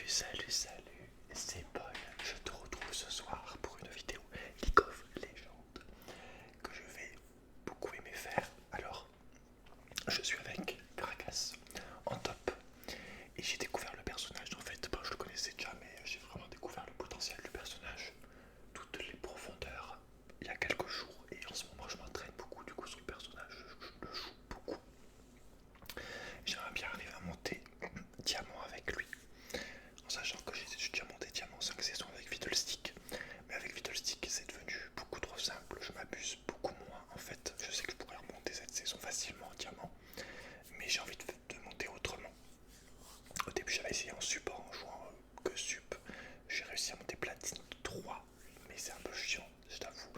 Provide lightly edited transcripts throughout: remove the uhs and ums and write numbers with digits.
Salut, c'est Paul. Je te retrouve ce soir pour une vidéo League of Legends que je vais beaucoup aimer faire. Alors, je suis avec Gragas en top et j'ai découvert le personnage. En fait, je le connaissais déjà, mais j'ai vraiment découvert le potentiel du personnage, toutes les profondeurs il y a quelques jours. Et en ce moment, je m'entraîne beaucoup du coup sur le personnage. Je le joue beaucoup. J'aimerais bien arriver à monter diamant avec lui. En sachant que j'ai déjà monté diamant 5 saisons avec Fiddlestick. Mais avec Fiddlestick c'est devenu beaucoup trop simple, je m'abuse beaucoup moins en fait. Je sais que je pourrais remonter cette saison facilement en diamant, mais j'ai envie de monter autrement. Au début j'avais essayé en support en jouant que sup. J'ai réussi à monter platine 3, mais c'est un peu chiant, je t'avoue.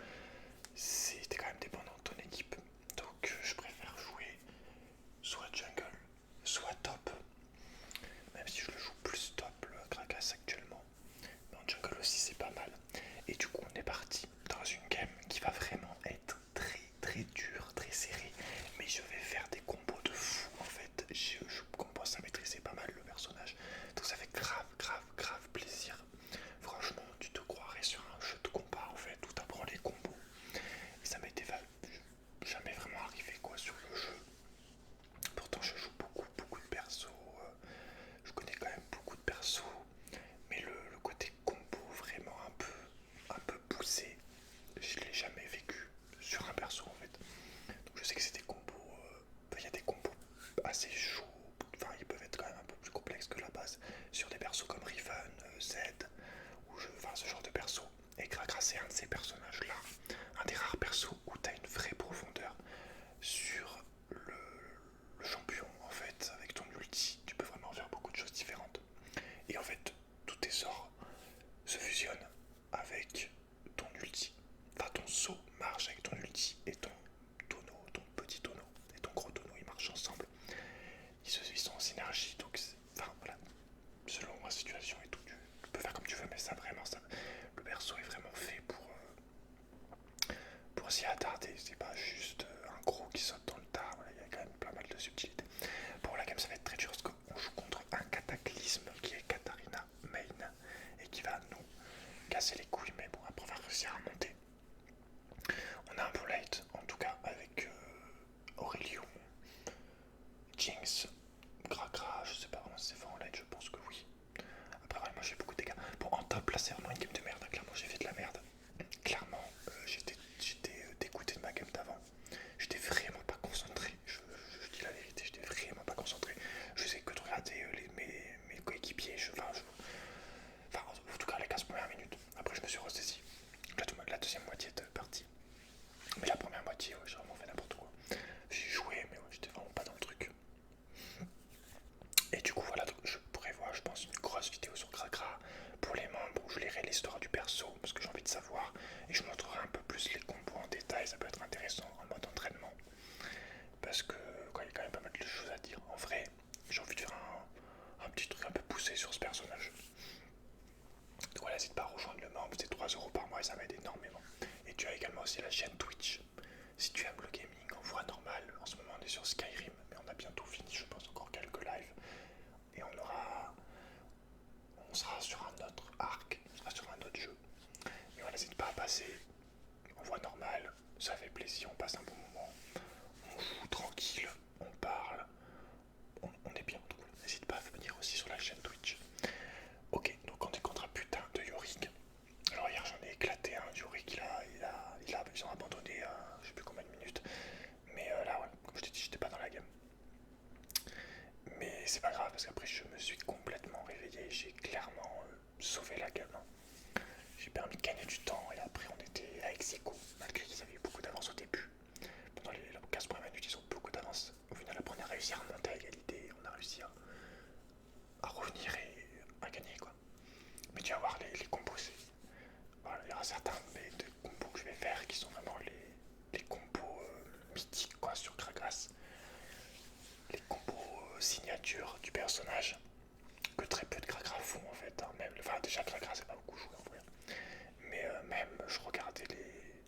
C'était quand même dépendant de ton équipe. Donc je préfère jouer soit jungle, soit top. Même si je le joue plus top le Gragas actuellement. Mais en jungle aussi c'est pas mal. Et du coup on est parti dans une game qui va vraiment être très dure, très serrée. Mais je vais faire des combos de fou en fait. Je commence à maîtriser pas mal le personnage. Donc ça fait grave plaisir. Franchement tu te croirais sur un jeu de combat en fait où t'apprends les combos. Et ça m'était jamais vraiment arrivé quoi sur le jeu. Pourtant je joue beaucoup de persos. Je connais quand même beaucoup de persos, mais le côté combo vraiment un peu poussé, je l'ai jamais vécu sur un perso en fait. Donc je sais que c'est des combos, il y a des combos assez chauds, enfin ils peuvent être quand même un peu plus complexes que la base sur des persos comme Riven, Z, enfin ce genre de perso. Et Gragas c'est un de ces personnages là, un des rares persos où tu as une vraie profondeur sur le champion en fait. Avec ton ulti tu peux vraiment faire beaucoup de choses différentes. Et en fait tous tes sorts se fusionnent avec ton ulti. Enfin ton saut marche avec ton ulti et ton tonneau, ton petit tonneau et ton gros tonneau, ils marchent ensemble. Ils sont en synergie, donc enfin voilà, selon la situation et tout, tu peux faire comme tu veux, mais ça vraiment, le perso est vraiment fait pour s'y attarder. C'est pas juste un gros qui saute dans le tas, voilà, il y a quand même pas mal de subtilités. Pour la game ça va être très dur parce qu'on joue contre un cataclysme qui est Katarina main et qui va nous casser les couilles, mais bon après on va réussir à monter. On a un bon late en tout cas avec Aurelion, Jinx, Gragra, je sais pas vraiment si c'est fort en late, je pense que oui. Après ouais, moi j'ai beaucoup de dégâts. Bon en top là c'est vraiment une game de merde, clairement j'ai fait de la merde. Clairement j'étais dégoûté de ma game d'avant. J'étais vraiment pas concentré, je dis la vérité, j'étais vraiment pas concentré. Je sais que de regarder mes coéquipiers, enfin en tout cas les 15 premières minutes. Après je me suis ressaisi. La deuxième moitié de partie. Mais la première moitié, ouais, j'ai vraiment fait n'importe quoi. J'ai joué, mais ouais, j'étais vraiment pas dans le truc. Et du coup, voilà, donc je prévois, je pense, une grosse vidéo sur Gragra pour les membres où je lirai l'histoire du perso parce que j'ai envie de savoir. Et je montrerai un peu plus les combos en détail, ça peut être intéressant en mode entraînement. Parce que quoi, il y a quand même pas mal de choses à dire. En vrai, j'ai envie de faire un petit truc un peu poussé sur ce personnage. Donc voilà, n'hésite pas à rejoindre le membre, c'est 3 € par mois et ça m'aide énormément. Et tu as également aussi la chaîne Twitch. Si tu aimes le gaming en voie normale, en ce moment on est sur Skyrim, mais on a bientôt fini, je pense encore quelques lives. Et on sera sur un autre arc, on sera sur un autre jeu. Mais voilà, n'hésite pas à passer en voie normale, ça fait plaisir, on passe un bon moment. On joue tranquille, on parle, on est bien. Donc n'hésite pas à venir aussi sur la chaîne Twitch. Ok, donc on est contre un putain de Yorick. Alors hier j'en ai éclaté un Yorick, ils ont abandonné je sais plus combien de minutes. Mais là ouais, comme je t'ai dit, j'étais pas dans la game. Mais c'est pas grave parce qu'après je me suis complètement réveillé, j'ai clairement sauvé la game. J'ai permis de gagner du temps et après on était à ex-aequo, malgré qu'ils avaient eu beaucoup d'avance au début. Pendant les 15 premières minutes ils ont beaucoup d'avance. Au final après on a réussi à remonter à égalité, on a réussi à revenir et à gagner quoi. Mais tu vas voir les combos, voilà, il y aura certains de combos que je vais faire qui sont vraiment les combos mythiques quoi sur Gragas. Les combos signature du personnage que très peu de Gragas font en fait. Hein, même, enfin déjà Gragas c'est pas beaucoup joué en vrai. Mais même je regardais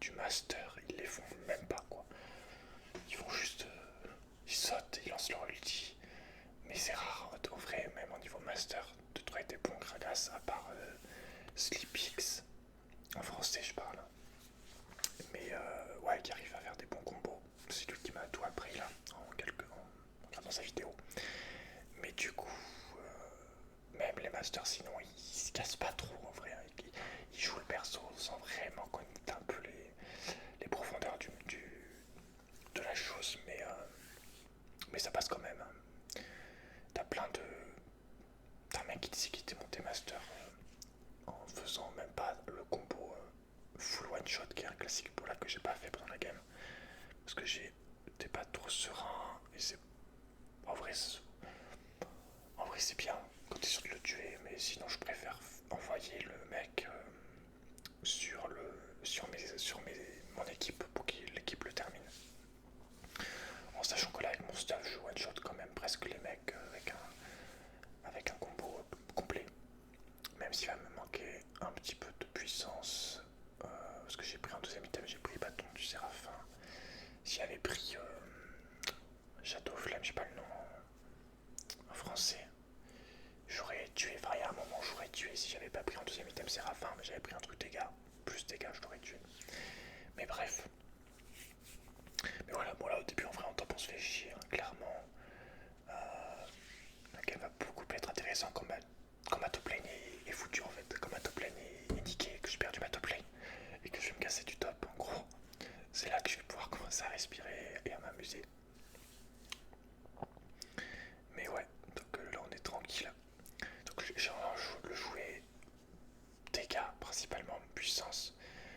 du master, ils les font même pas quoi. Ils font juste, ils sautent, ils lancent leur ulti. Mais c'est rare des bons Gragas à part Sleepix, en français je parle. Mais ouais, qui arrive à faire des bons combos. C'est lui qui m'a tout appris là, en regardant sa vidéo. Mais du coup, même les masters, sinon, ils se cassent pas trop en vrai. Ils jouent le perso sans vraiment connaître un peu les profondeurs de la chose. Mais ça passe quand même. T'as plein de. T'as un mec qui dit qu'il était monté master en faisant même pas le combo full one shot qui est un classique pour là que j'ai pas fait pendant la game. Parce que j'étais pas trop serein et c'est. En vrai, c'est bien quand t'es sûr de le tuer, mais sinon je préfère envoyer le mec mon équipe pour que l'équipe le termine. En sachant que là avec mon stuff je one shot quand même presque les mecs avec un combo complet. Même s'il va me manquer un petit peu de puissance. Parce que j'ai pris un deuxième item, j'ai pris bâton du Séraphin. Si j'avais pris Shadow Flame, j'ai pas le nom en français. J'aurais tué, enfin il y a un moment j'aurais tué si j'avais pas pris un deuxième item Séraphin, mais j'avais pris un truc dégâts, plus dégâts je l'aurais tué. Mais bref. Mais voilà, bon là au début en vrai en top on se fait chier, hein, clairement. La game va beaucoup être intéressant quand ma top lane est foutue en fait, quand ma top lane est niquée, que j'ai perdu ma top lane et que je vais me casser du top en gros. C'est là que je vais pouvoir commencer à respirer et à m'amuser. Mais ouais, donc là on est tranquille. Donc j'ai le jouer dégâts principalement, puissance.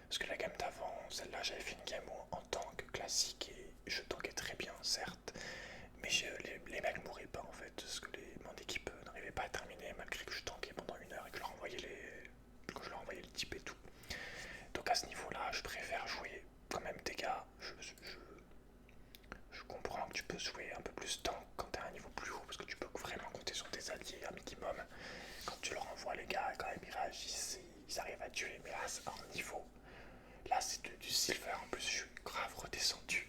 Parce que la gamme d'avant, celle-là j'avais fait une game en tank classique et je tankais très bien certes. Mais les mecs mouraient pas en fait, parce que mon équipe n'arrivait pas à terminer malgré que je tankais pendant 1 heure et que je leur envoyais le type et tout. Donc à ce niveau-là, je préfère jouer quand même dégâts. Je comprends que tu peux jouer un peu plus tank quand t'es à un niveau plus haut, parce que tu peux vraiment compter sur tes alliés un minimum. Quand tu leur envoies les gars, quand même ils réagissent, ils arrivent à tuer, mais là c'est un niveau. Là c'est du silver, en plus je suis grave redescendu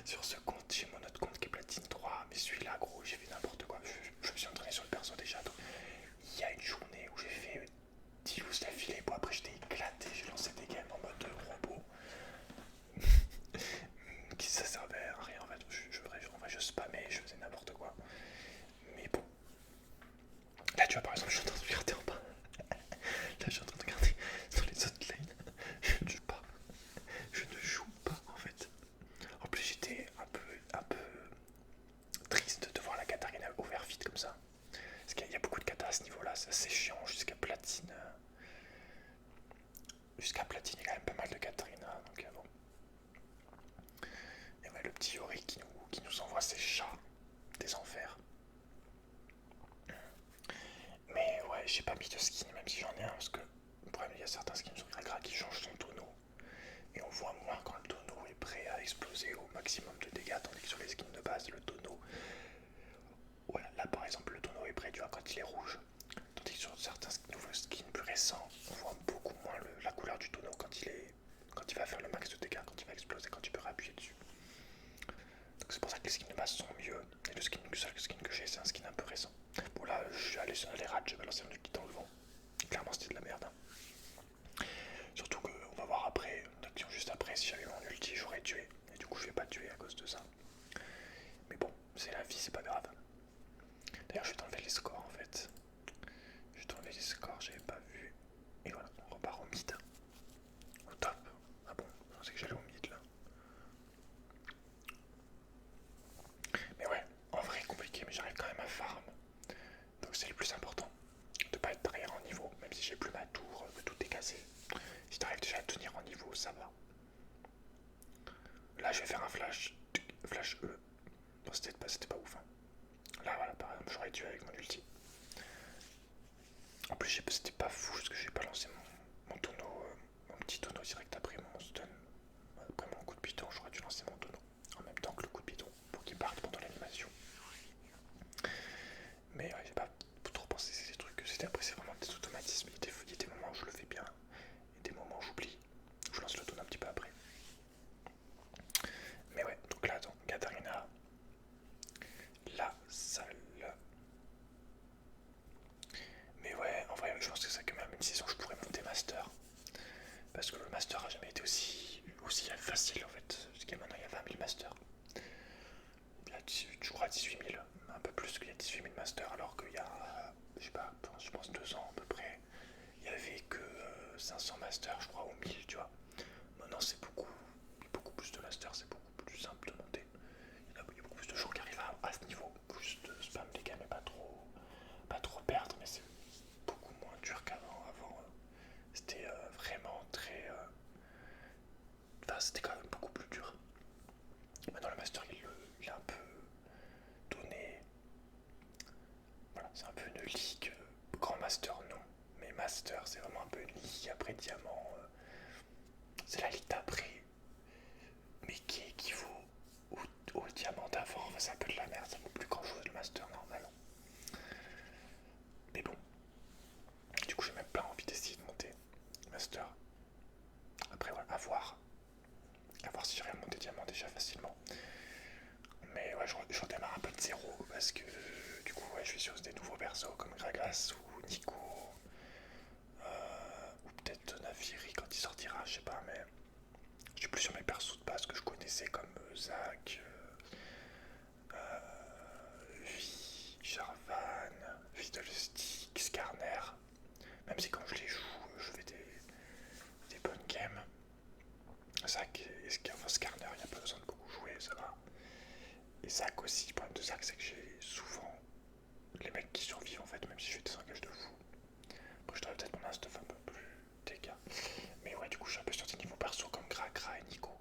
sur ce compte, j'ai mon autre compte qui est platine 3, mais celui-là gros j'ai fait n'importe quoi, je me suis entraîné sur le perso déjà, donc il y a une journée où j'ai fait 10 loose d'affilée, bon après j'étais éclaté, j'ai lancé des games en mode robot, qui ça servait à rien en fait, en vrai je spammais, je faisais n'importe quoi, mais bon, là tu vois par exemple je suis en train de regarder en bas, là je suis en train de regarder sur les autres lanes, je ne joue pas en fait. En plus j'étais un peu triste de voir la Katarina overfit comme ça. Parce qu'il y a beaucoup de katas à ce niveau là, c'est assez chiant jusqu'à platine. Jusqu'à platine il y a quand même pas mal de Katarina, donc bon. Et ouais le petit Yori qui nous envoie ses chats des enfers. Mais ouais j'ai pas mis de skin même si j'en ai un parce que le problème il y a certains skins sur Gragra qui changent son tonneau. Et on voit moins quand le tonneau est prêt à exploser au maximum de dégâts, tandis que sur les skins de base, le tonneau, voilà, là par exemple le tonneau est prêt, tu vois, quand il est rouge, tandis que sur certains nouveaux skins plus récents, on voit beaucoup moins la couleur du tonneau quand il va faire le max de dégâts, quand il va exploser, quand tu peux réappuyer dessus. Donc c'est pour ça que les skins de base sont mieux, et le seul skin que j'ai c'est un skin un peu récent. Bon là je suis allé sur les rats, j'ai balancé un ulti dans le vent, clairement c'était de la merde. Surtout qu'on va voir après, l'action juste après, si j'avais mon ulti, j'aurais tué. Et du coup, je vais pas tuer à cause de ça. Mais bon, c'est la vie, c'est pas grave. D'ailleurs, je vais t'enlever les scores en fait. Je vais t'enlever les scores, j'avais pas vu. Et voilà, on repart au mid. Au top. Ah bon, je pensais que j'allais au mid là. Mais ouais, en vrai, compliqué, mais j'arrive quand même à farm. Donc c'est le plus important. De pas être derrière en niveau, même si j'ai plus ma tour, que tout est cassé. Si t'arrives déjà à tenir en niveau, ça va. Là, je vais faire un flash E. Bon, c'était pas ouf. Hein. Là, voilà, par exemple, j'aurais tué avec mon ulti. En plus, c'était pas fou parce que j'ai pas lancé mon tonneau, mon petit tonneau direct après mon stun. Après mon coup de piton, j'aurais dû lancer mon tonneau en même temps que le coup de piton pour qu'il parte pendant l'animation. Mais ouais, j'ai pas trop pensé à ces trucs. Après, c'est vraiment des automatismes. Il y a des moments où je le fais bien et des moments où j'oublie. Je lance le tonneau un petit peu après. Mais ouais, donc là, attends, Katarina, la salle. Mais ouais, pense que c'est quand même une saison où je pourrais monter master. Parce que le master a jamais été aussi facile en fait. Parce que maintenant il y a 20 000 masters. Il y a, je crois, 18 000, un peu plus qu'il y a 18 000 masters, alors qu'il y a, je sais pas, je pense 2 ans à peu près, il y avait que 500 masters, je crois, ou 1000, tu vois. Maintenant c'est beaucoup plus de masters, c'est beaucoup plus simple de monter. Il y a beaucoup plus de gens qui arrivent à ce niveau. Juste spam les gars, mais pas trop perdre, mais c'est beaucoup moins dur qu'avant. Avant, c'était vraiment très. Enfin, c'était quand même beaucoup plus dur. Maintenant, le master, il a un peu donné. Voilà, c'est un peu une ligue. Grand master, non. Mais master, c'est vraiment un peu une ligue. Après, diamant, c'est la ligue d'après. Mais qui équivaut au diamant d'avant. Enfin, c'est un peu de la merde. Ça vaut plus grand chose le master normal. Mais bon. Du coup, j'ai même pas envie d'essayer de monter master. Après, voilà, à voir. À voir si j'arrive à monter diamant déjà facilement. Mais ouais, je redémarre un peu de zéro parce que du coup, ouais, je suis sur des nouveaux persos comme Gragas ou Nico. Ou peut-être Naviri quand il sortira, je sais pas, mais je suis plus sur mes persos de base que je connaissais comme Zac, Vi, Jarvan, Fiddlestick, Skarner. Même si quand je les joue, je fais des bonnes games. Zac et Skarner, il n'y a pas besoin de beaucoup jouer, ça va. Et Zac aussi, le problème de Zac, c'est que j'ai souvent les mecs qui survivent en fait, même si je fais des engages de fou. Après, je devrais peut-être mon stuff un peu plus dégâts. Mais ouais, du coup, je suis un peu sur des niveaux perso comme Krakra et Nico.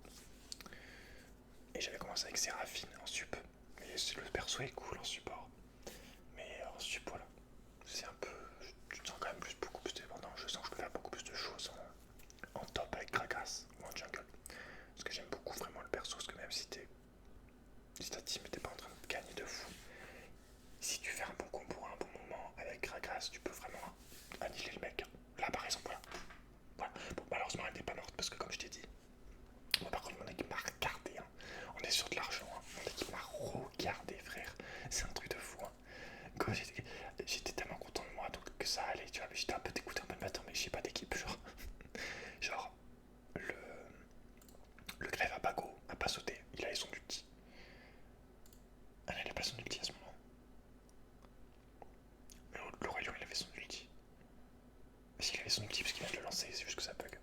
Et j'avais commencé avec Séraphine en sup. Mais le perso est cool en support. Mais en sup, voilà. C'est un peu. Je te sens quand même beaucoup plus dépendant. Je sens que je peux faire beaucoup plus de choses en top avec Gragas ou en jungle. Parce que j'aime beaucoup vraiment le perso. Parce que même si ta team n'était pas en train de gagner de fou, si tu fais un bon combo à un bon moment avec Gragas, tu peux vraiment annihiler le mec. Là par exemple, voilà. Bon, malheureusement elle n'est pas morte parce que comme je t'ai dit, moi par contre mon équipe m'a regardé, hein. On est sur de l'argent, hein. Mon équipe m'a regardé, frère. C'est un truc de fou, hein. Quand j'étais tellement content de moi donc que ça allait, tu vois, mais j'étais un peu dégoûté en mode attends mais j'ai pas d'équipe, genre le grève à Bago a pas sauté, il avait son ulti. Ah non, il a pas son ulti à ce moment. Mais le Roi Lion il avait son ulti. Parce qu'il avait son ulti parce qu'il vient de le lancer, c'est juste que ça bug.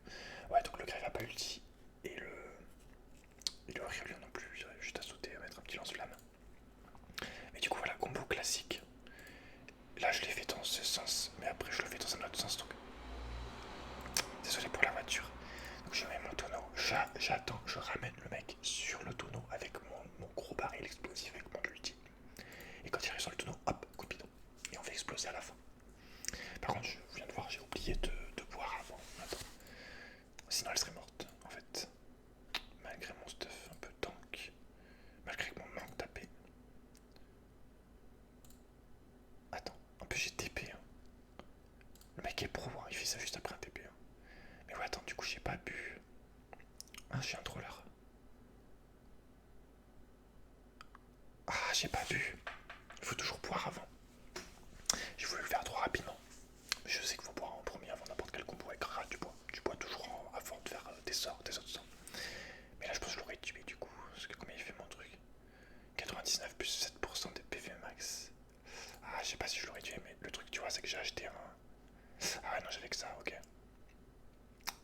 Ouais, donc le grève a pas ulti. Et le Roi Lion non plus, il avait juste à sauter, à mettre un petit lance-flamme. Mais du coup voilà, combo classique. Là je l'ai fait dans ce sens, mais après je le fais dans un autre sens donc. Désolé pour la voiture. Donc je mets mon tonneau, j'attends, je ramène le mec sur le tonneau avec mon gros baril explosif avec mon ulti. Et quand il arrive sur le tonneau, hop, coup de bidon. Et on fait exploser à la fin. Par contre, je viens de voir, j'ai oublié de boire avant. Attends. Sinon, elle serait morte, en fait. Malgré mon stuff un peu tank. Malgré mon manque d'AP. Attends, en plus j'ai TP. Hein. Le mec est pro, hein, il fait ça juste après un TP. Hein. Mais ouais, attends, du coup, j'ai pas bu. Ah, je suis un troller. Ah, j'ai pas bu. Il faut toujours boire avant. J'ai voulu le faire trop rapidement. Je sais qu'il faut boire en premier avant n'importe quel combo avec rat, tu bois. Tu bois toujours avant de faire des sorts, des autres sorts. Mais là, je pense que je l'aurais tué du coup. Parce que combien il fait mon truc 99 plus 7% des PV max. Ah, je sais pas si je l'aurais tué, mais le truc, tu vois, c'est que j'ai acheté un. Ah, non, j'avais que ça, ok.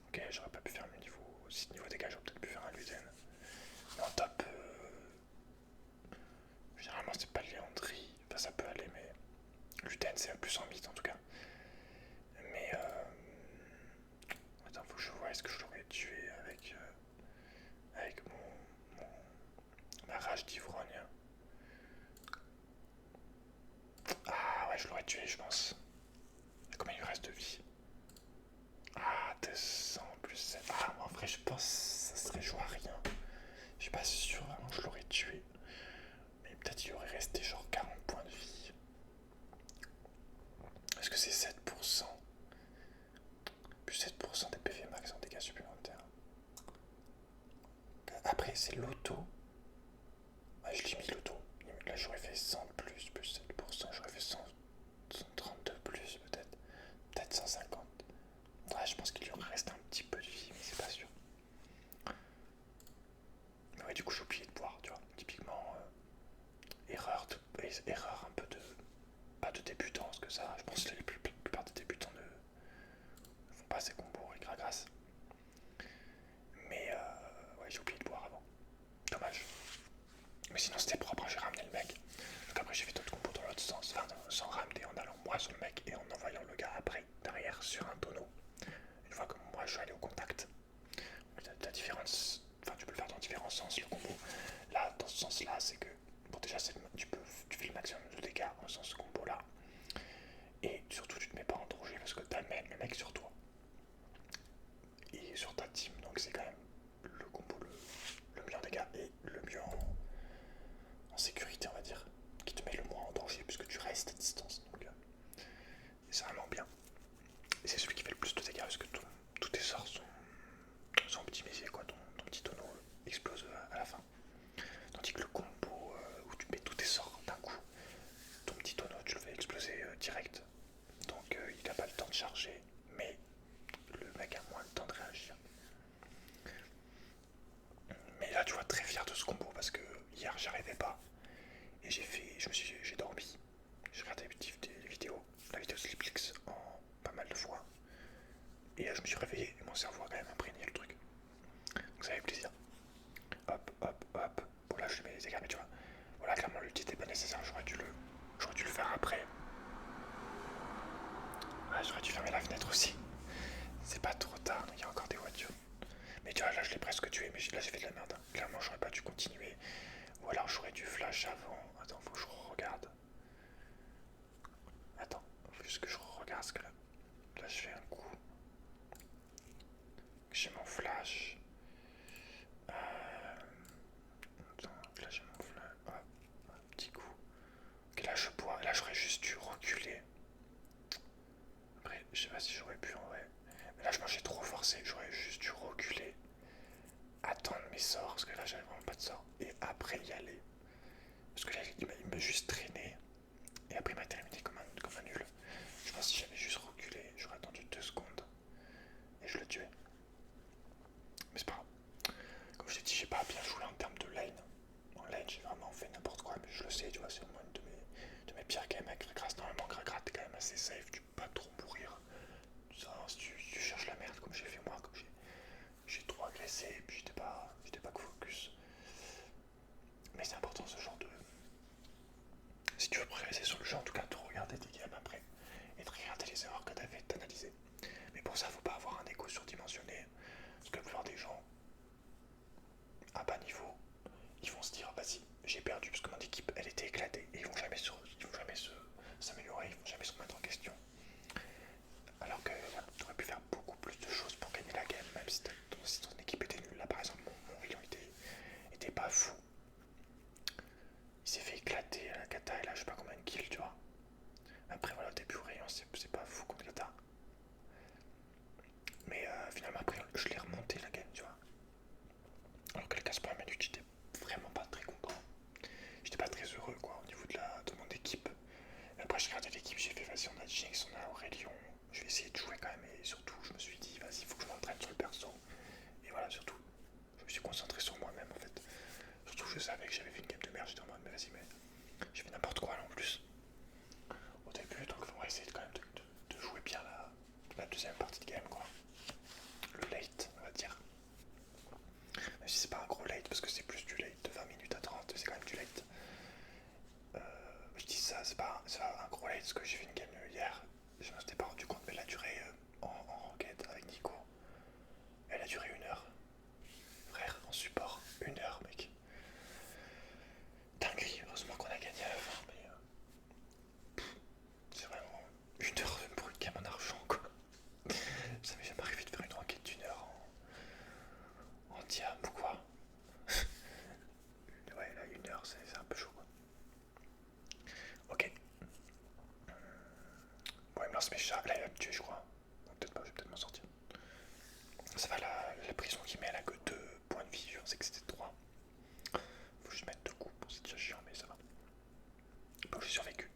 Ok, j'aurais pas pu faire le niveau. Si niveau dégâts, j'aurais peut-être pu faire un Luden. Mais en top. Généralement, c'est pas Léandrie. Enfin, ça peut aller, mais. Luden, c'est plus en mythe en tout cas. Mais attends, faut que je vois, est-ce que je l'aurais tué avec ma rage d'ivrogne. Ah ouais, je l'aurais tué, je pense. Combien il lui reste de vie? Ah, 200 plus 7. Ah, en vrai, je pense que ça serait joué à rien. Je suis pas sûr vraiment que je l'aurais tué. Mais peut-être il aurait resté genre 40 points de vie. Est-ce que c'est 7% plus 7% des PV max en dégâts supplémentaires? Après, c'est l'auto. Ah, je l'ai mis l'auto. Là, j'aurais fait 100 plus 7%. J'aurais fait 100, 132 plus peut-être. Peut-être 150. après, derrière, sur un tonneau. Une fois que moi je suis allé au contact, la différence, enfin tu peux le faire dans différents sens le combo. Là, dans ce sens-là, c'est que, bon déjà, tu fais le maximum de dégâts dans ce sens combo là. Et surtout, tu te mets pas en danger parce que t'as même le mec sur toi. Et sur ta team, donc c'est quand même le combo le mieux en dégâts et le mieux en sécurité, on va dire. Qui te met le moins en danger puisque tu restes à distance. Donc c'est vraiment bien. Et c'est celui qui fait le plus de dégâts parce que tous tes sorts sont optimisés, quoi. Ton petit tonneau explose à la fin. Tandis que le combo où tu mets tous tes sorts d'un coup, ton petit tonneau tu le fais exploser direct. Donc il n'a pas le temps de charger, mais le mec a moins le temps de réagir. Mais là tu vois, très fier de ce combo parce que hier j'y arrivais pas. Et j'ai dormi. J'ai regardé les vidéos, la vidéo Sliplix en pas mal de fois. Et je me suis réveillé et mon cerveau a quand même imprégné le truc. Donc ça fait plaisir. Hop, hop, hop. Bon là je mets les dégâts, mais tu vois. Voilà, clairement l'ulti n'était pas nécessaire, j'aurais dû le faire après. Ouais, j'aurais dû fermer la fenêtre aussi. C'est pas trop tard, il y a encore des voitures. Mais tu vois, là je l'ai presque tué, mais là j'ai fait de la merde. Clairement j'aurais pas dû continuer. Ou alors j'aurais dû flash avant. Attends, faut que je regarde. Attends, faut juste que je regarde ce que là. Là je fais un coup. J'ai mon flash. Attends, là j'ai mon flash. Hop, un petit coup. Ok, là je bois. Là j'aurais juste dû reculer. Après, je sais pas si j'aurais pu en vrai. Mais là je m'en suis trop forcé. J'aurais juste dû reculer. Attendre mes sorts. Parce que là j'avais vraiment pas de sorts. Et après y aller. Parce que là il m'a juste traîné. Et après il m'a terminé comme un nul. Je pense que si j'avais juste reculé, j'aurais attendu 2 secondes. Et je le tuais. Mais c'est pas grave. Comme je t'ai dit, j'ai pas bien joué en termes de lane. En lane, j'ai vraiment fait n'importe quoi, mais je le sais, tu vois, c'est au moins une de mes pires games avec Grégras. Normalement, Grégras, t'es quand même assez safe, tu peux pas trop mourir. Ça, si tu cherches la merde, comme j'ai fait moi, comme j'ai trop agressé, et puis j'étais pas focus. Mais c'est important ce genre de. Si tu veux progresser sur le jeu, en tout cas, de regarder tes games après et de regarder les erreurs que t'as fait, d'analyser. Mais pour ça, faut pas avoir un écho surdimensionné, parce que la plupart des gens à bas niveau, ils vont se dire vas-y, j'ai perdu parce que mon équipe elle était éclatée et ils vont jamais s'améliorer, ils vont jamais se remettre en question. Alors que voilà, tu aurais pu faire beaucoup plus de choses pour gagner la game, même si ton équipe était nulle. Là par exemple, mon rayon était pas fou. Il s'est fait éclater à la kata et là je sais pas combien de kills, tu vois. Après voilà, au début au rayon c'est pas fou contre kata. Mais finalement après je l'ai remonté la game, tu vois. Alors que les 15 premières minutes j'étais vraiment pas très content. J'étais pas très heureux quoi au niveau de mon équipe. Et après j'ai regardé l'équipe, j'ai fait vas-y on a Jinx, on a Aurelion, je vais essayer de jouer quand même et surtout je me suis dit vas-y il faut que je m'entraîne sur le perso. Et voilà surtout, je me suis concentré sur moi-même en fait. Surtout je savais que j'avais fait une game de merde, j'étais en mode mais vas-y mais j'ai fait n'importe quoi là en plus. Au début donc on va essayer quand même de jouer bien la deuxième partie de game quoi. Le late on va dire. Même si c'est pas un gros late parce que c'est plus du late de 20 minutes à 30, c'est quand même du late. Je dis ça, c'est pas un gros late parce que j'ai fait une game hier, je m'en étais pas rendu compte, mais elle a duré en ranked avec Nico. Elle a duré 1 heure. Frère, en support, 1 heure, mec. Dinguerie, heureusement qu'on a gagné à la fin, mais c'est vraiment 1 heure pour une game en argent, quoi. Ça m'est jamais arrivé de faire une ranked d'1 heure en diam ou quoi. Ouais, là, 1 heure, c'est un peu chaud, quoi. Ok. Bon, il me lance mes chats. Là, il va me tuer, je crois. Non, peut-être pas, je vais peut-être m'en sortir. Ça va, la prison qui met, elle a que 2 points de vie. Je pensais que c'était 3. Faut juste mettre 2 coups. Bon, c'est déjà chiant, mais ça va. Bon, j'ai survécu.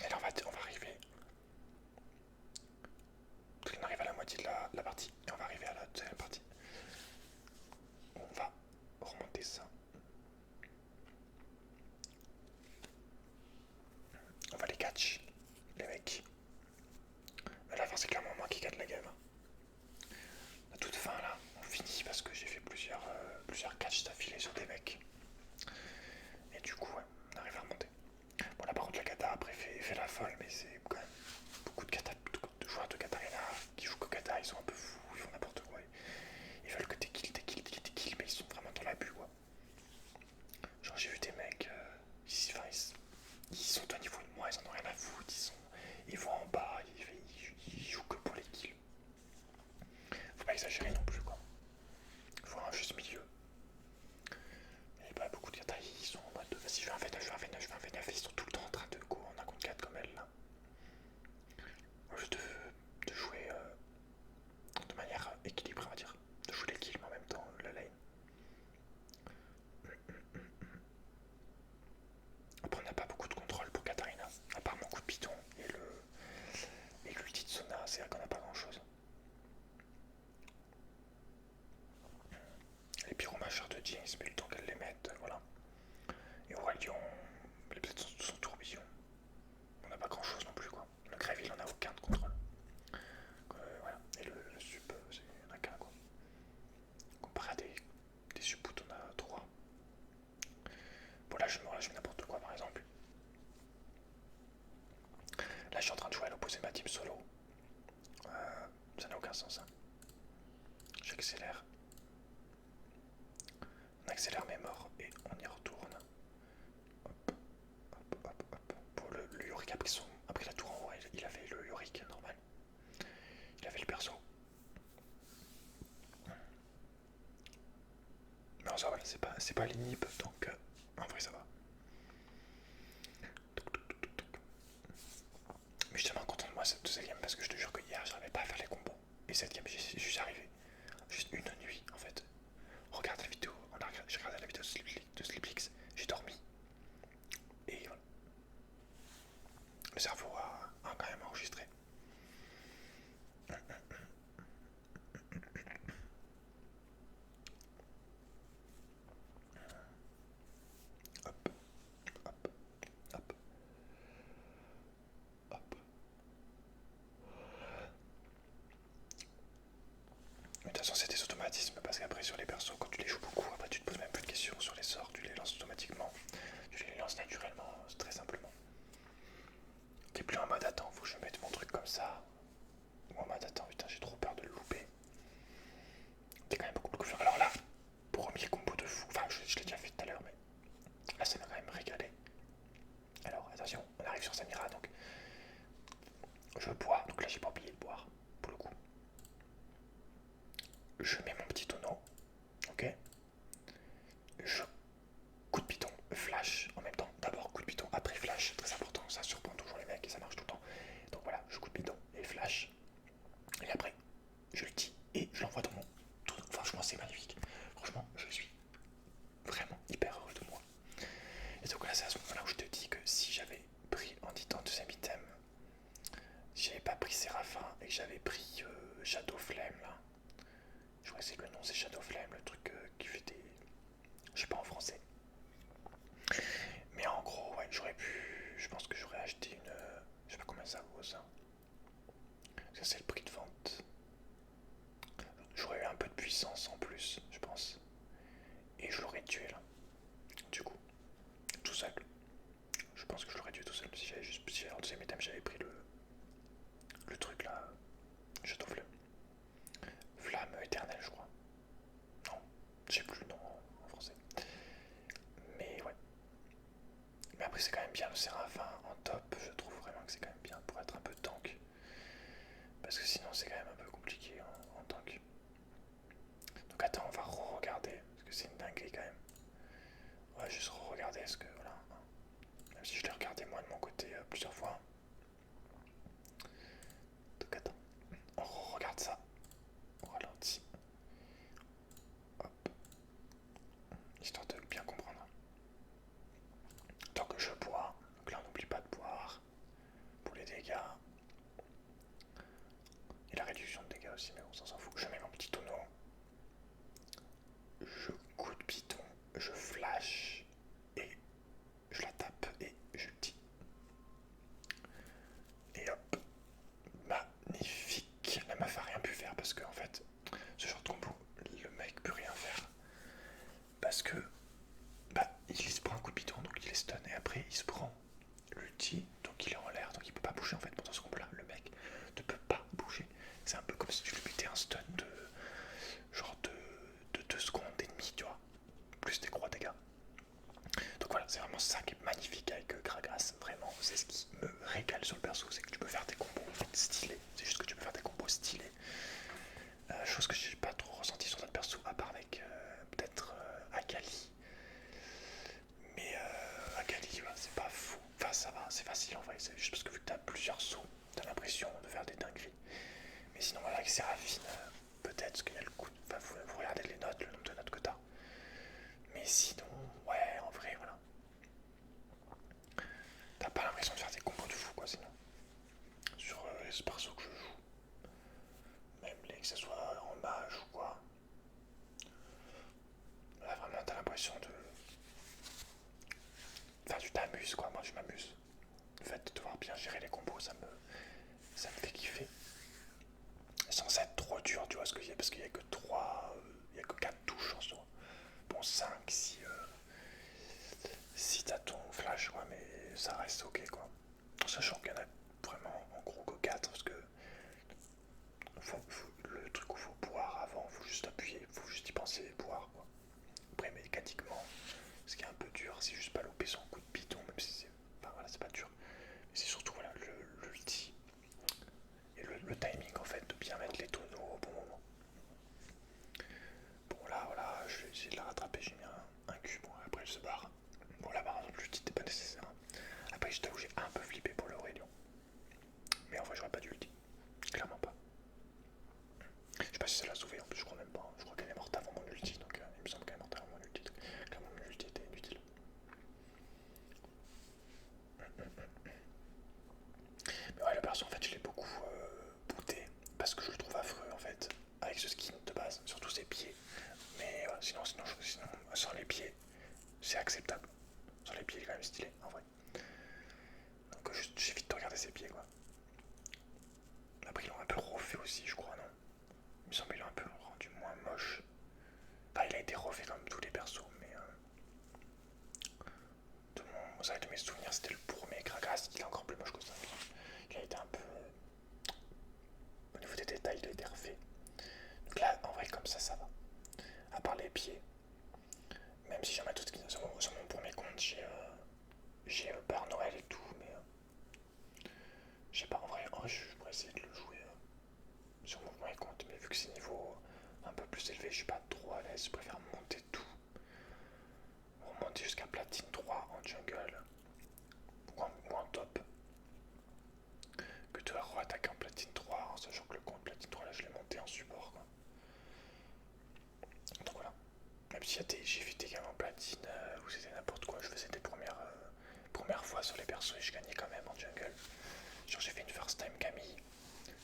Et là, on va arriver. On arrive à la moitié de la partie. Et on va arriver à la deuxième partie. On va remonter ça. On va les catch, les mecs. Mais la fin, c'est clairement moi qui gagne la game. À toute fin, là, on finit parce que j'ai fait plusieurs catchs d'affilée sur des mecs. Et du coup, ouais, on arrive à remonter. c'est vrai qu'on n'a pas grand chose. Les pyromacheurs de Jinx, mais le temps qu'elle les mette, voilà. Et Aurelion, il est peut-être sous son tourbillon. On n'a pas grand chose non plus quoi. Le Grève il en a aucun de contrôle. Voilà. Et le sup, il n'y en a qu'un quoi. Comparé à des sup où on a 3. Bon là je fais n'importe quoi par exemple. Là je suis en train de jouer à l'opposé de ma team solo. Ça n'a aucun sens hein. J'accélère. On accélère mes morts et on y retourne. Hop, hop, hop, hop. Pour le Yorick après la tour en haut, il avait le Yorick normal. Il avait le perso. Non ça voilà, c'est pas l'inhib donc en vrai ça va. Mais je suis tellement content de moi cette deuxième game parce que je te jure que hier j'arrivais pas à faire les combos. Et cette game j'y suis arrivé. Juste une nuit en fait. Regarde la vidéo, j'ai regardé la vidéo de Sleeplix, j'ai dormi. Et voilà. Le cerveau a quand même enregistré. Hop, hop, hop, hop. Mais de toute façon c'est des automatismes parce qu'après sur les persos quand tu les joues beaucoup, après tu te poses même plus de questions sur les sorts, tu les lances automatiquement, tu les lances naturellement, très simplement. T'es plus en mode attends, faut que je mette mon truc comme ça. Ou en mode attends, putain j'ai trop peur de le louper. T'es quand même beaucoup plus fort. Alors là, premier combo de fou, enfin je l'ai déjà fait tout à l'heure mais là ça m'a quand même régalé. Alors attention, on arrive sur Samira donc je bois, donc là j'ai pas oublié de boire pour le coup. Je mets mon petit tonneau, ok. Je coup de piton, flash en même temps. D'abord coup de piton, après flash, très important, ça surprend toujours les mecs et ça marche tout le temps. Donc voilà, je coup de piton et flash. Et après, je le dis et je l'envoie dans mon tonneau. Franchement c'est magnifique. Franchement, je suis vraiment hyper heureux de moi. Et donc là c'est à ce moment-là où je te dis que si j'avais pris en disant deuxième item, si j'avais pas pris Séraphin et que j'avais pris Shadow Flame là, je crois que c'est le nom, c'est Shadow Flame, le truc qui fait des... Je sais pas en français. Mais en gros, ouais, j'aurais pu... Je pense que j'aurais acheté une... Je sais pas combien ça vaut ça. Ça c'est le prix de vente. J'aurais eu un peu de puissance en plus, je pense. Et je l'aurais tué là. Du coup, tout seul. Je pense que je l'aurais tué tout seul. Si j'avais juste... Si en deuxième item j'avais pris le truc là. Shadow Flame. Flamme éternelle je crois. Non, je sais plus le nom en français. Mais ouais. Mais après c'est quand même bien le Séraphin en top, je trouve vraiment que c'est quand même bien pour être un peu tank. Parce que sinon c'est quand même un peu compliqué en tank. Donc attends, on va re-regarder, parce que c'est une dinguerie quand même. On va juste re-regarder, parce que voilà. Même si je l'ai regardé moi de mon côté plusieurs fois. Donc attends, on re-regarde ça. On ralentit. Hop. Histoire de bien comprendre. Donc je bois, donc là on n'oublie pas de boire. Pour les dégâts. Et la réduction de dégâts aussi, mais on s'en fout. Je mets mon petit tonneau. Je coup de piton, je flash et je la tape et je le dis. Et hop, magnifique. La meuf a rien pu faire parce que en fait, ce genre de combo, le mec peut rien faire. Parce que il se prend un coup de piton, donc il est stun et après il se prend l'ulti, donc il est en l'air, donc il peut pas bouger en fait pendant ce combo là. Le mec ne peut pas bouger. C'est un peu comme si tu lui mettais un stun de genre de 2 secondes et demie, tu vois. Plus des gros dégâts. Donc voilà, c'est vraiment ça qui est magnifique avec Gragas. Vraiment, c'est ce qui me régale sur le perso, c'est que tu peux faire des combos stylés. C'est juste que tu peux faire des combos stylés. Chose que j'ai pas trop ressenti sur d'autres persos, à part avec peut-être Akali. Mais Akali, ouais, c'est pas fou. Enfin, ça va, c'est facile en vrai. C'est juste parce que vu que t'as plusieurs sauts, t'as l'impression de faire des dingueries. Mais sinon, voilà, avec Séraphine, peut-être qu'il y a le coup. Enfin, vous regardez les notes, le nombre de notes que t'as. Mais sinon, ouais, en vrai, voilà. T'as pas l'impression de faire des combos de fou, quoi, sinon. Sur ce perso. c'est juste pas louper son coup de piton, même si c'est. Enfin voilà, c'est pas dur. Mais c'est surtout voilà, l'ulti et le timing en fait de bien mettre les tonneaux au bon moment. Bon là voilà, je vais essayer de la rattraper, j'ai mis un cul, bon après elle se barre. Bon là par exemple l'ulti n'était pas nécessaire. Après je t'avoue j'ai un peu flippé pour l'Aurélien. Mais en vrai j'aurais pas dû ulti. Clairement pas. Je sais pas si ça l'a sauvé en plus, je crois même pas. Je crois qu'elle est morte avant mon ulti, donc il me semble qu'elle est morte avant mon ulti. Donc, clairement mon ulti était inutile. Mais ouais le perso en fait je l'ai beaucoup booté parce que je le trouve affreux en fait. Avec ce skin de base, surtout ses pieds. Mais sinon, sans les pieds, c'est acceptable. Sans les pieds, il est quand même stylé, en vrai. Donc j'évite de regarder ses pieds, quoi. Après, ils l'ont un peu refait aussi, je crois, non? Il me semble qu'ils l'ont un peu rendu moins moche. Enfin, il a été refait comme tous les persos, mais de mes souvenirs, c'était le premier Gragas, il est encore plus moche que ça. Il a été un peu... Au niveau des détails, il a été refait. Donc là, en vrai, comme ça va. À part les pieds. Même si j'aime tout ce qui est sur mon premier compte, j'ai Père Noël et tout, mais je sais pas, en vrai, je pourrais essayer de le jouer sur mon premier compte, mais vu que c'est niveau un peu plus élevé, je suis pas trop à l'aise, je préfère monter tout, remonter jusqu'à platine 3 en jungle, ou en top, que de re-attaquer en platine 3, en sachant que le compte platine 3 là je l'ai monté en support, quoi. Donc voilà, même si j'ai fait des gammes en platine, où c'était n'importe quoi, je faisais des premières fois sur les persos et je gagnais quand même en jungle. Genre j'ai fait une first time Camille.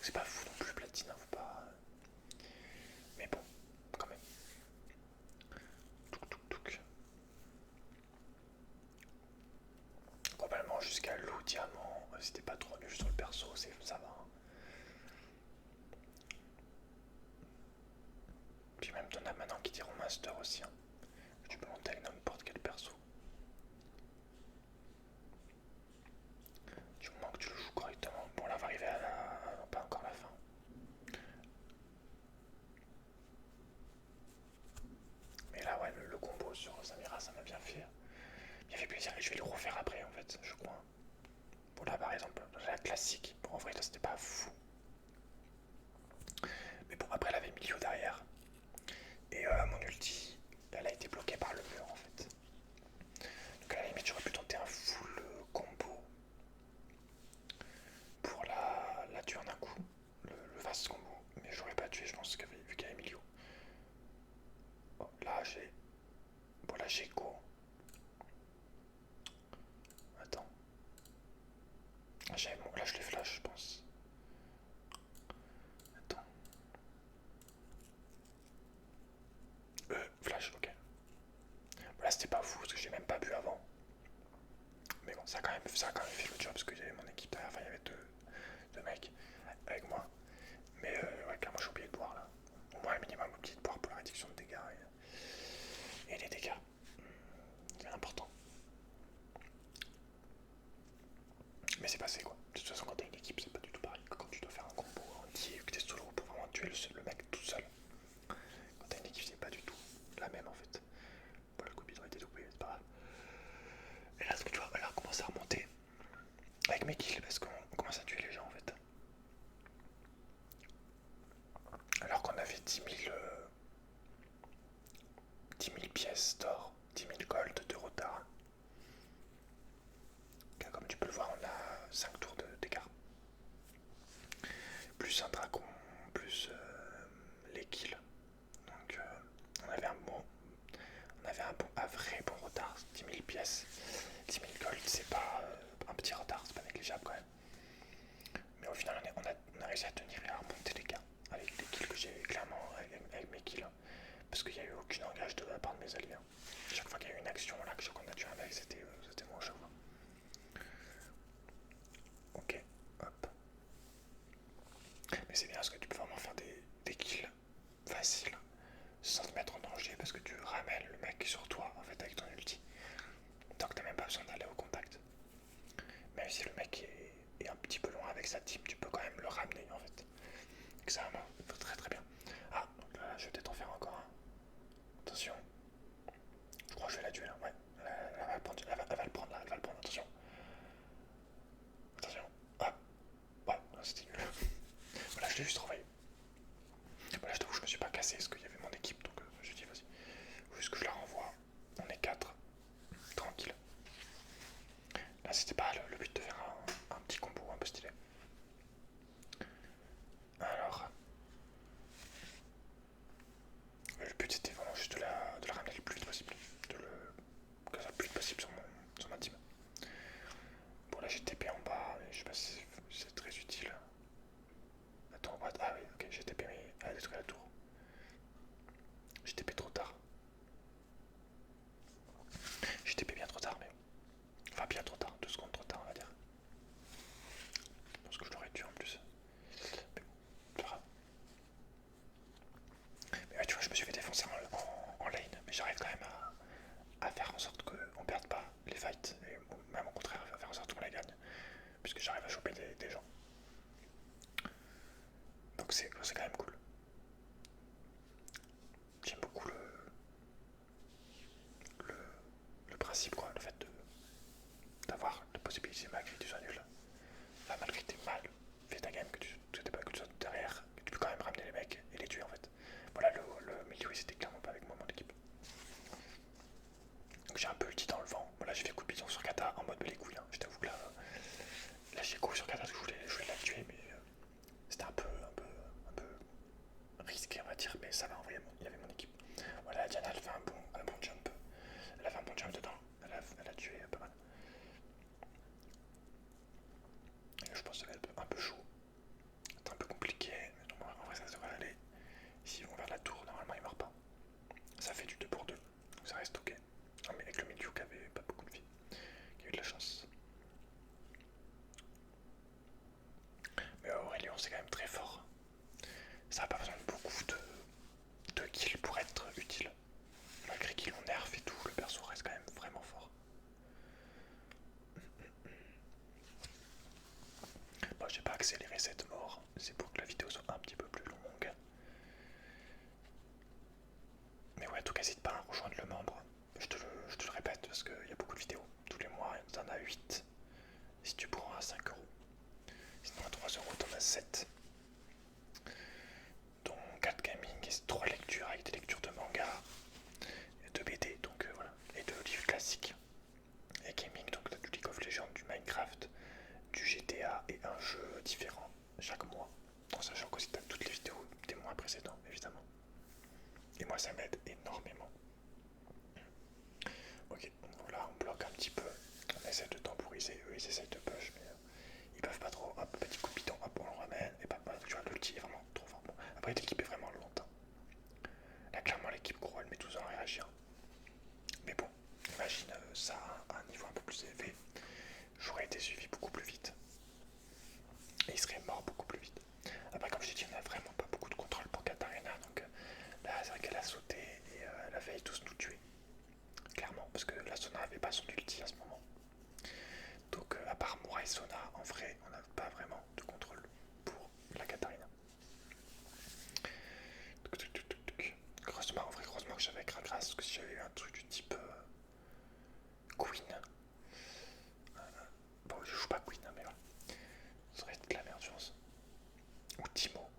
C'est pas fou non plus platine, hein, faut pas. Mais bon, quand même. Touk touk touk. Globalement jusqu'à loup diamant, c'était pas trop nul sur le perso, ça va. Hein. Puis même t'en as maintenant qui diront master aussi. Hein. Tu peux monter avec n'importe quel perso. Du moment que tu le joues correctement. Bon là on va arriver à la. Non, pas encore la fin. Mais là ouais le combo sur Samira ça m'a bien fait. Il fait plaisir et je vais le refaire après en fait, je crois. Bon là par exemple, la classique. Bon en vrai là c'était pas fou. Mais bon après elle avait milieu derrière. Et mon ulti, elle a été bloquée par le mur en fait. Donc à la limite j'aurais pu tenter un full combo pour la tuer en un coup. Le vaste combo. Mais j'aurais pas tué je pense vu qu'elle est milieu. Bon là j'ai. Bon là j'ai go. Attends. Là je les flash je pense. Attends. Flash, ok. Bon, là c'était pas fou parce que j'ai même pas bu avant. Mais bon, ça a quand même fait le job parce qu'il y avait mon équipe derrière, enfin il y avait deux mecs avec moi. Mais ouais, clairement j'ai oublié de boire là. Au moins un minimum oublié de boire pour la réduction de dégâts et les dégâts. C'est important. Mais c'est passé quoi. De toute façon quand t'as une équipe c'est pas du tout pareil que quand tu dois faire un combo entier, que t'es solo pour vraiment tuer le mec tout seul. Quand t'as une équipe c'est pas du tout la même en fait. Bon le coup bidon a été doublé, c'est pas grave. Et là tu vois, elle a commencé à remonter avec mes kills parce qu'on commence à tuer les gens en fait. Alors qu'on avait 10 000 pièces d'or, 10 000 gold de retard. Car comme tu peux le voir, on a 5 tours d'écart. Plus un dragon, plus les kills. Donc on avait un vrai bon retard, 10 000 pièces. 10 000 gold, c'est pas un petit retard, c'est pas négligeable quand même. Mais au final, on a réussi à tenir et à remonter les gars. Avec les kills que j'ai clairement avec mes kills. Parce qu'il n'y a eu aucun engage de la part de mes alliés. Chaque fois qu'il y a eu une action là, qu'on a tué un mec, c'était moi à chaque fois. Ok, hop. Mais c'est bien parce que tu peux vraiment faire des kills faciles sans te mettre en danger parce que tu ramènes le mec sur toi en fait avec ton ulti. Donc t'as même pas besoin d'aller au contact. Même si le mec est un petit peu loin avec sa team, tu peux quand même le ramener en fait. Donc ça vraiment très très bien. Ah, donc là je vais peut-être en faire encore un. Attention. Je crois que je vais la tuer là, ouais. Elle va prendre l'ai juste renvoyé. Voilà, je t'avoue, je me suis pas cassé parce qu'il y avait mon équipe, donc je dis vas-y, juste que je la renvoie. On est 4, tranquille. Là, c'était pas le but de faire un petit combo un peu stylé. Alors, le but c'était vraiment juste de la ramener le plus vite possible, que ça le plus vite possible sur ma team. Bon, là j'ai TP en bas, mais je sais pas si c'est très utile. Attends, ah oui, ok, j'ai TP, mais elle a détruit la tour. J'ai TP trop tard. J'ai TP bien trop tard, mais. Enfin, bien trop tard, 2 secondes trop tard, on va dire. Parce que je l'aurais tué en plus. Mais bon, c'est grave. Mais ouais, tu vois, je me suis fait défoncer en lane, mais j'arrive quand même à faire en sorte qu'on perde pas les fights, et même au contraire, à faire en sorte qu'on les gagne, puisque j'arrive à choper des gens. Donc c'est quand même cool. J'aime beaucoup le principe, quoi, le fait d'avoir la possibilité, malgré que tu sois nul, enfin, malgré que tu aies mal fait ta game, que tu sois derrière, que tu peux quand même ramener les mecs et les tuer en fait. Voilà, le milieu, c'était clairement pas avec moi, mon équipe. Donc j'ai un peu ulti dans le vent. Voilà, j'ai fait coup de bison sur Kata en mode les couilles. Hein. Je t'avoue que là j'ai coup sur Kata, je voulais la tuer, mais c'était un peu risqué, on va dire. Mais ça va, il y avait mon équipe. Voilà, Diana, elle fait un bon jump. Elle a fait un bon jump dedans. Elle a tué pas mal. Et je pense que ça va être un peu chaud. C'est un peu compliqué, mais non, en vrai ça devrait aller. S'ils vont vers la tour, normalement ils meurent pas. Ça fait du 2 pour 2, donc ça reste ok. Non mais avec le milieu qui avait pas beaucoup de vie, qui a eu de la chance. Mais Aurélien c'est quand même très fort. Ça n'a pas besoin de beaucoup de kills pour être utile. Malgré qu'ils l'ont nerf et tout, le perso reste quand même vraiment fort. Bon, j'ai pas accéléré cette mort, c'est pour que la vidéo soit un petit peu plus longue. Mais ouais, en tout cas, n'hésite pas à rejoindre le membre. Je te le répète parce qu'il y a beaucoup de vidéos. Tous les mois, il y en a 8. Si tu prends à 5 euros. Sinon, à 3 euros, t'en as 7. Dont 4 gaming et 3 lectures avec des lectures de manga, de BD, donc voilà, et de livres classiques. Et gaming, donc du League of Legends, du Minecraft, du GTA et un jeu différent chaque mois. En sachant qu'aussi t'as toutes les vidéos des mois précédents, évidemment. Et moi, ça m'aide énormément. Ok, voilà, on bloque un petit peu. On essaie de temporiser. Eux, ils essayent de push, mais ils peuvent pas trop. Hop, petit coup de bidon, hop, on le ramène. Et pas tu vois, l'ulti est vraiment trop fort. Bon, après, l'équipe est vraiment lente. Là, clairement, l'équipe gros, elle met 12 ans à réagir. Mais bon, imagine ça à un niveau un peu plus élevé. J'aurais été suivi beaucoup plus vite. Et il serait mort beaucoup plus vite. Après, comme je dit, on a vraiment pas beaucoup de contrôle pour Katarina. Donc là, c'est vrai qu'elle a sauté et elle a failli tous nous tuer. Clairement, parce que la Sona n'avait pas son ulti à ce moment. Donc à part moi et Sona, en vrai, on n'a pas vraiment de contrôle pour la Katarina. Heureusement, en vrai, heureusement que j'avais Gragas, parce que si j'avais eu un truc du type Queen, bon, je joue pas Queen, hein, mais voilà, ça aurait été de la merde, je pense. Ou Timo,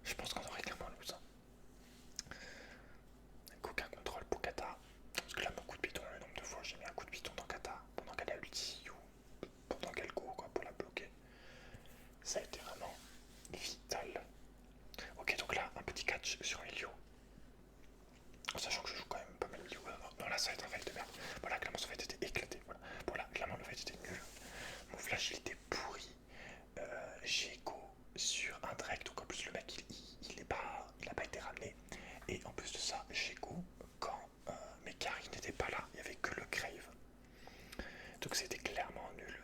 je pense qu'on aurait clairement lose. Aucun contrôle pour Kata, parce que là, mon coup de bidon, le nombre de fois j'ai mis un coup de bidon dans Kata pendant qu'elle a ulti ou pendant qu'elle go, quoi, pour la bloquer. Ça a été vraiment vital. Ok, donc là, un petit catch sur Elio. En sachant que je joue quand même pas mal Elio. Non, là, ça va être un fight de merde. Voilà, clairement, ce fight était éclaté. Voilà, clairement, le fight était nul. Mon flash, il était pourri. J'ai go sur un Drake. Donc, en plus, le mec, il a pas été ramené. Et en plus de ça, j'ai go quand mes carries n'étaient pas là. Il n'y avait que le Crave. Donc, c'était clairement nul.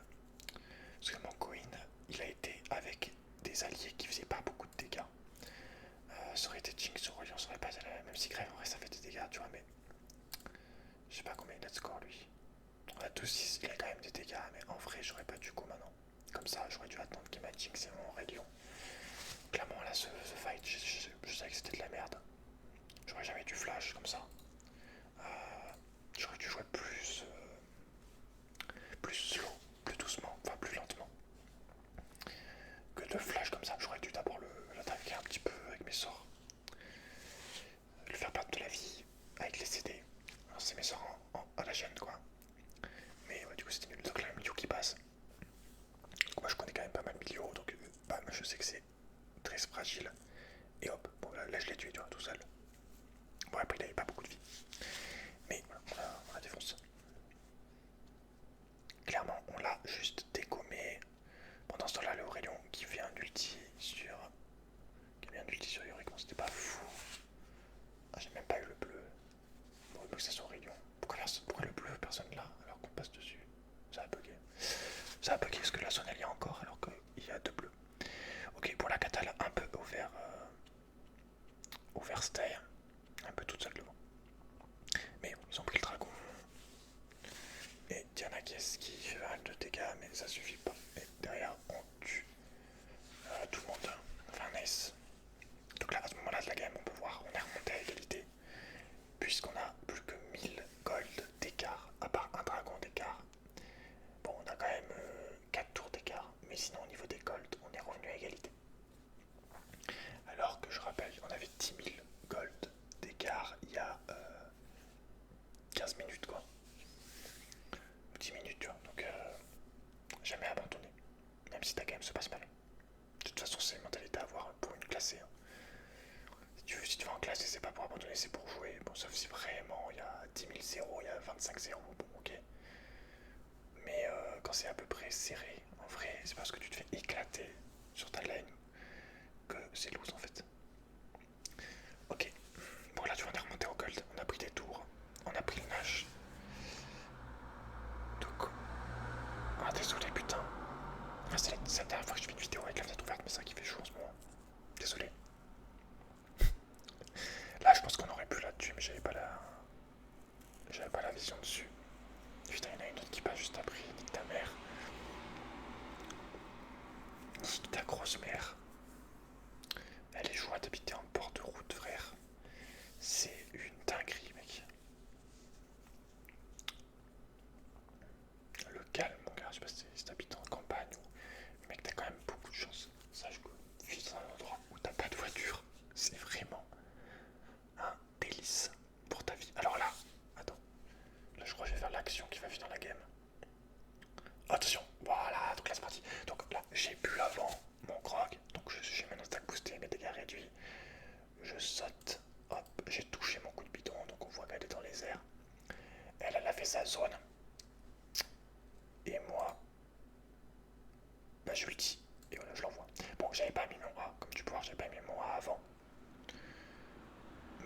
Parce que mon coin, il a été avec des alliés qui faisaient pas beaucoup de dégâts. Ça aurait été Jinx ou Aurélien, ça aurait pas été la même. Même si Crave en vrai ça fait des dégâts, tu vois, mais je sais pas combien il a de score lui. On a 2-6, il a quand même des dégâts, mais en vrai j'aurais pas dû go maintenant. Comme ça, j'aurais dû attendre qu'il m'a Jinx et mon Aurélien. Clairement là, ce fight, je savais que c'était de la merde. J'aurais jamais dû flash comme ça. J'aurais dû jouer plus slow, plus doucement, enfin plus lentement. Que de flash comme ça. J'aurais dû d'abord l'attaquer un petit peu avec mes sorts. Le faire perdre de la vie avec les CD. C'est mes sorts à la gêne quoi. Mais ouais, du coup c'était nul. Donc là le milieu qui passe. Donc, moi je connais quand même pas mal milieu. Donc bah, je sais que c'est très fragile. Et hop, bon là je l'ai tué tu vois, tout seul. Bon après il avait pas beaucoup de vie. Mais voilà, on la défonce. Clairement on l'a juste dégommé. Pendant ce temps là l'Aurélien qui fait un ulti sur. Qui a bien un ulti sur Yorick, c'était pas fou. Ah, j'ai même pas eu le bleu. Bon, il faut que ça soit Aurélien. Pourquoi le bleu personne là alors qu'on passe dessus? Ça a bugué. Ça a bugué parce que la zone elle y a encore alors qu'il y a deux bleus. Ok, pour la Catale un peu overstay, un peu toute seule devant. Mais ils ont pris le dragon. Et Diana qui fait mal de dégâts, mais ça suffit pas. Et derrière on tue tout le monde. Enfin nice. Donc là à ce moment-là de la game on peut voir on est remonté à égalité. Puisqu'on a plus que 1000 gold d'écart, à part un dragon d'écart. Bon on a quand même 4 tours d'écart, mais sinon au niveau des gold on est revenu à égalité. Alors que je rappelle, on avait 10 000 gold d'écart il y a 15 minutes quoi. 10 minutes tu vois, donc jamais abandonné. Même si ta game se passe mal. De toute façon c'est une mentalité à avoir pour une classée. Hein. Si tu vas en classe, c'est pas pour abandonner, c'est pour jouer. Bon, sauf si vraiment il y a 10 000 zéros, il y a 25 zéros, bon, ok. Mais quand c'est à peu près serré, en vrai, c'est parce que tu te fais éclater sur ta lane que c'est loose en fait. Ok, bon là tu vois, on est remonté au gold, on a pris des tours, on a pris le Nash. Donc, ah désolé putain. Ah, c'est la dernière fois que je fais une vidéo avec la fenêtre ouverte, mais c'est ça qui fait chaud en ce moment. Désolé. Là je pense qu'on aurait pu la tuer, mais j'avais pas la vision dessus. Putain, il y en a une autre qui passe juste après, nique ta mère. Nique ta grosse mère. Elle est joie d'habiter en bord de route, frère. C'est une dinguerie, mec. Le calme, mon gars, je sais pas si t'habites en campagne ou. Mec, t'as quand même beaucoup de chance. Sache que tu vis dans un endroit où t'as pas de voiture. C'est vraiment un délice pour ta vie. Alors là, attends. Là, je crois que je vais faire l'action qui va finir la game. Attention, voilà, donc là c'est parti. Donc là, j'ai bu avant mon grog. Donc j'ai mon attaque boostée, mes dégâts réduits. Je saute, hop, j'ai touché mon coup de bidon, donc on voit qu'elle est dans les airs. Elle a fait sa zone. Et moi, bah je lui dis. Et voilà, je l'envoie. Bon, j'avais pas mis mon A, comme tu peux voir, j'avais pas mis mon A avant.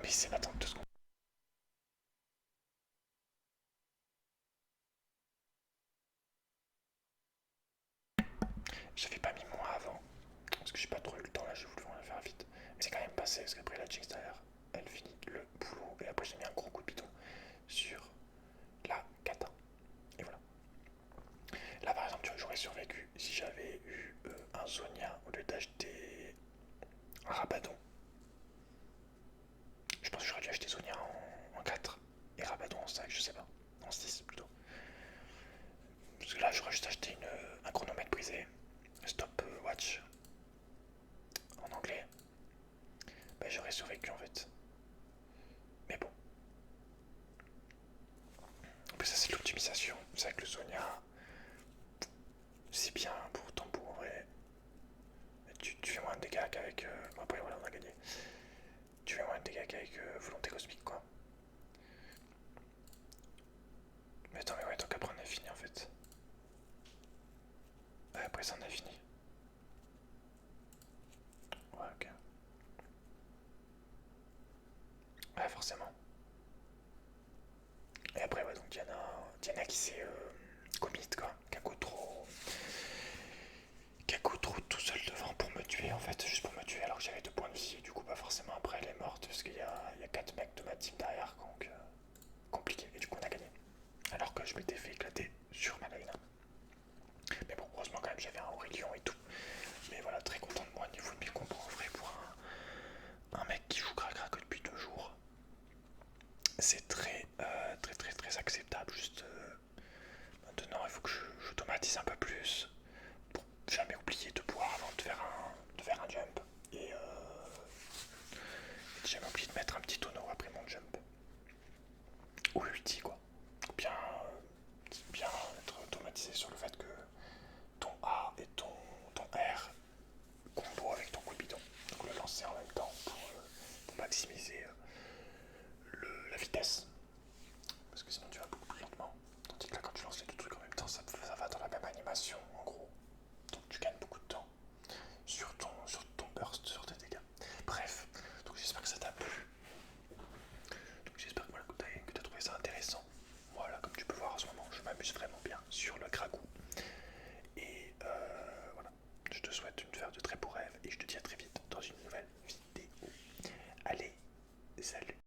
Mais c'est l'attente de secondes. J'avais pas mis mon A avant. Parce que j'ai pas trop eu le temps là, j'ai voulu le faire vite. Mais c'est quand même passé, parce qu'après la jinx derrière, elle finit le boulot. Et après j'ai mis un gros coup de bidon sur la kata. Et voilà. Là par exemple, tu vois, j'aurais survécu si j'avais eu un Zonia au lieu d'acheter un Rabadon. Je pense que j'aurais dû acheter Zonia en 4 et Rabadon en 5, je sais pas. En 6 plutôt. Parce que là j'aurais juste acheté un chronomètre brisé. Stopwatch en anglais. Bah j'aurais survécu en fait. Mais bon. En plus ça c'est de l'optimisation. C'est vrai que le Zonia c'est bien pour ton bout en vrai. Tu fais moins de dégâts qu'avec. Bon, après voilà on a gagné. Tu fais moins de dégâts qu'avec volonté cosmique quoi. Mais attends mais ouais donc après on a fini en fait. Ouais après ça on a fini. Ouais ok. Ouais forcément. Et après ouais donc Diana qui s'est commit quoi. Kako trop tout seul devant pour me tuer en fait, juste pour me tuer alors que j'avais 2 points de vie. Et du coup bah forcément après elle est morte parce qu'il y a 4 mecs de ma team derrière donc compliqué. Et du coup on a gagné. Alors que je m'étais fait éclater sur ma lane. Mais bon heureusement quand même j'avais un Aurélien et tout. Mais voilà très content de moi niveau de mes combos en vrai pour un mec qui joue crac crac depuis 2 jours. C'est très acceptable. Juste maintenant il faut que j'automatise un peu plus pour jamais oublier de boire avant de faire vraiment